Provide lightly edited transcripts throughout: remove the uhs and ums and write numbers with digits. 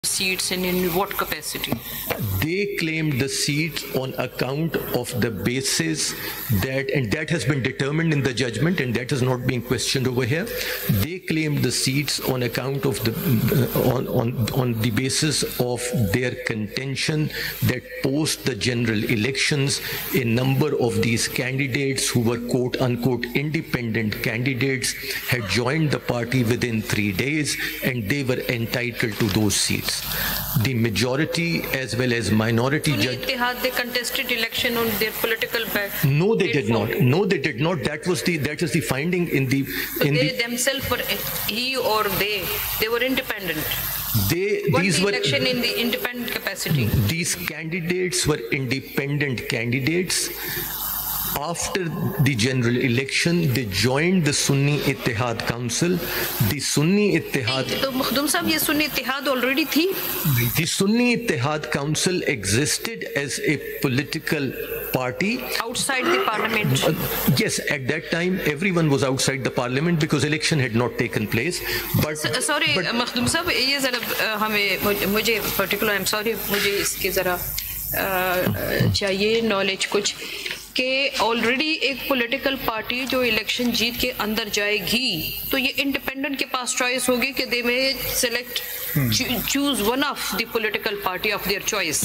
seats and in what capacity? They claimed the seats on account of the basis that, and that has been determined in the judgment, and that is not being questioned over here. They claimed the seats on account of the on the basis of their contention that post the general elections, a number of these candidates who were quote unquote independent candidates had joined the party within 3 days, and they were entitled to those seats. The majority as well as minority judge. They contested election on their political back. No, they did not. No, they did not. That is the finding in the. So they themselves were, he or they were independent. These were election in the independent capacity. These candidates were independent candidates. After the general election, they joined the Sunni Ittihad Council. The Sunni Ittihad. So, Makhdum Sahab, ये Sunni Ittihad already थी? The Sunni Ittihad Council existed as a political party outside the parliament. Yes, at that time everyone was outside the parliament because election had not taken place. But sorry, Makhdum Sahab, ये जरा हमें मुझे particular, I'm sorry, मुझे इसके जरा चाहिए knowledge कुछ कि ऑलरेडी एक पॉलिटिकल पार्टी जो इलेक्शन जीत के अंदर जाएगी तो ये इंडिपेंडेंट के पास चॉइस होगी कि दे में select choose one of the political party of their choice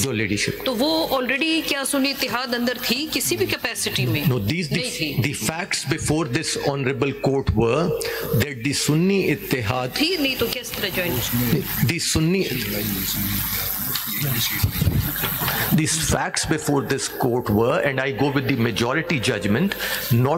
तो वो ऑलरेडी क्या सुन्नी इत्तेहाद अंदर थी किसी भी कैपेसिटी में no the facts before this honorable court were that the Sunni Ittihad थी नहीं तो किस तरह join the Sunni these facts before this court were, and I go with the majority judgment, not